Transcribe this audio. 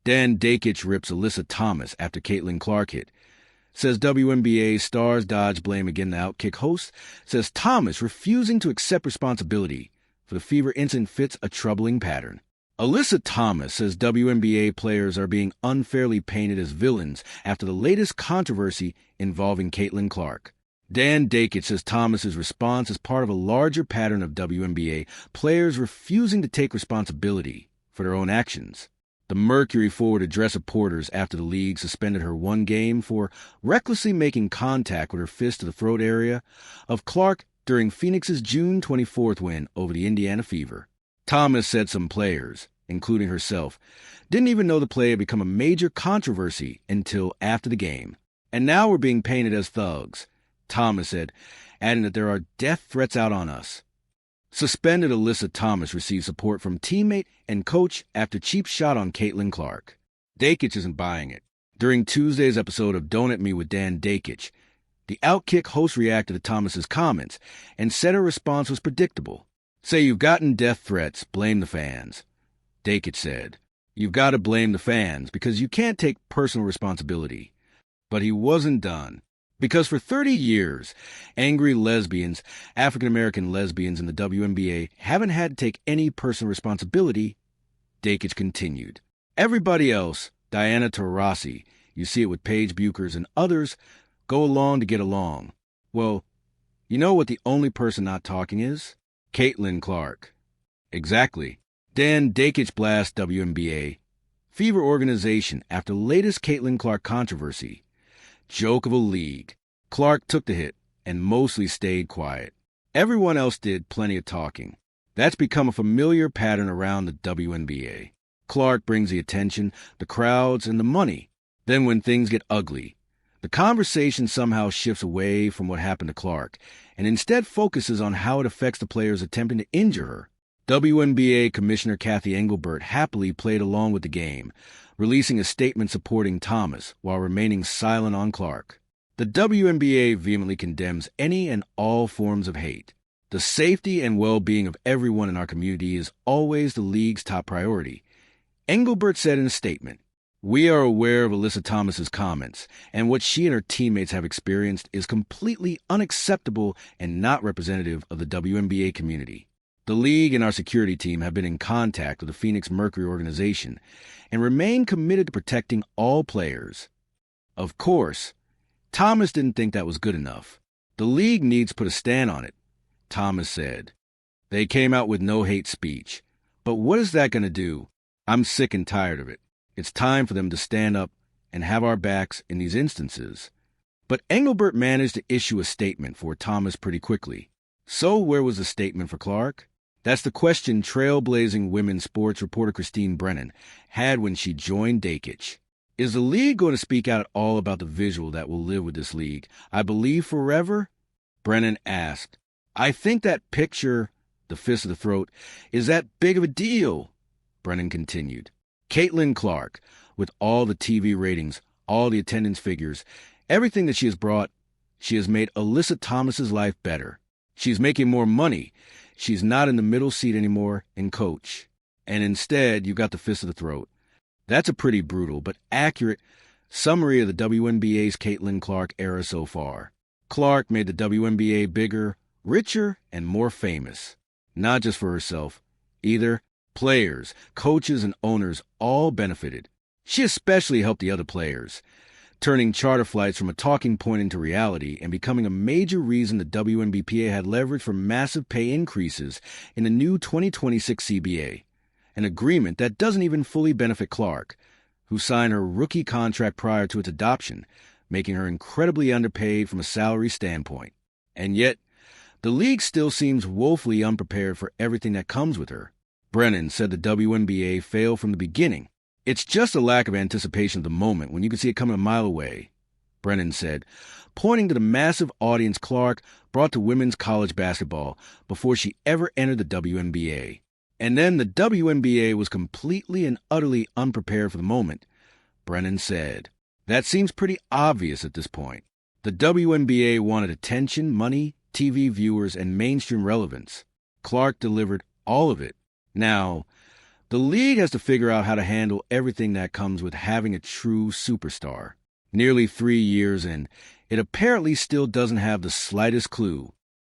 Dan Dakich rips Alyssa Thomas after Caitlin Clark hit. Says WNBA stars dodge blame again. The OutKick host says Thomas refusing to accept responsibility for the Fever incident fits a troubling pattern. Alyssa Thomas says WNBA players are being unfairly painted as villains after the latest controversy involving Caitlin Clark. Dan Dakich says Thomas's response is part of a larger pattern of WNBA players refusing to take responsibility for their own actions. The Mercury forward addressed reporters after the league suspended her one game for recklessly making contact with her fist to the throat area of Clark during Phoenix's June 24th win over the Indiana Fever. Thomas said some players, including herself, didn't even know the play had become a major controversy until after the game. And now we're being painted as thugs, Thomas said, adding that there are death threats out on us. Suspended Alyssa Thomas received support from teammate and coach after cheap shot on Caitlin Clark. Dakich isn't buying it. During Tuesday's episode of Don't At Me with Dan Dakich, the OutKick host reacted to Thomas's comments and said her response was predictable. Say you've gotten death threats, blame the fans. Dakich said, you've got to blame the fans because you can't take personal responsibility. But he wasn't done. Because for 30 years, angry lesbians, African-American lesbians in the WNBA, haven't had to take any personal responsibility, Dakich continued. Everybody else, Diana Taurasi, you see it with Paige Buchers and others, go along to get along. Well, you know what the only person not talking is? Caitlin Clark. Exactly. Dan Dakich blasts WNBA. Fever organization after latest Caitlin Clark controversy. Joke of a league. Clark took the hit and mostly stayed quiet. Everyone else did plenty of talking. That's become a familiar pattern around the WNBA. Clark brings the attention, the crowds, and the money. Then when things get ugly, the conversation somehow shifts away from what happened to Clark and instead focuses on how it affects the players attempting to injure her. WNBA Commissioner Kathy Engelbert happily played along with the game, releasing a statement supporting Thomas while remaining silent on Clark. The WNBA vehemently condemns any and all forms of hate. The safety and well-being of everyone in our community is always the league's top priority. Engelbert said in a statement, "We are aware of Alyssa Thomas's comments, and what she and her teammates have experienced is completely unacceptable and not representative of the WNBA community. The league and our security team have been in contact with the Phoenix Mercury organization and remain committed to protecting all players." Of course, Thomas didn't think that was good enough. The league needs to put a stand on it, Thomas said. They came out with no hate speech. But what is that going to do? I'm sick and tired of it. It's time for them to stand up and have our backs in these instances. But Engelbert managed to issue a statement for Thomas pretty quickly. So where was the statement for Clark? That's the question trailblazing women's sports reporter Christine Brennan had when she joined Dakich. Is the league going to speak out at all about the visual that will live with this league, I believe forever? Brennan asked. I think that picture, the fist to the throat, is that big of a deal, Brennan continued. Caitlin Clark, with all the TV ratings, all the attendance figures, everything that she has brought, she has made Alyssa Thomas's life better. She's making more money. She's not in the middle seat anymore in coach. And instead, you got the fist to the throat. That's a pretty brutal but accurate summary of the WNBA's Caitlin Clark era so far. Clark made the WNBA bigger, richer, and more famous. Not just for herself. Either players, coaches, and owners all benefited. She especially helped the other players, turning charter flights from a talking point into reality and becoming a major reason the WNBPA had leverage for massive pay increases in the new 2026 CBA, an agreement that doesn't even fully benefit Clark, who signed her rookie contract prior to its adoption, making her incredibly underpaid from a salary standpoint. And yet, the league still seems woefully unprepared for everything that comes with her. Brennan said the WNBA failed from the beginning. It's just a lack of anticipation of the moment when you can see it coming a mile away, Brennan said, pointing to the massive audience Clark brought to women's college basketball before she ever entered the WNBA. And then the WNBA was completely and utterly unprepared for the moment, Brennan said. That seems pretty obvious at this point. The WNBA wanted attention, money, TV viewers, and mainstream relevance. Clark delivered all of it. Now, The league has to figure out how to handle everything that comes with having a true superstar. Nearly 3 years in, it apparently still doesn't have the slightest clue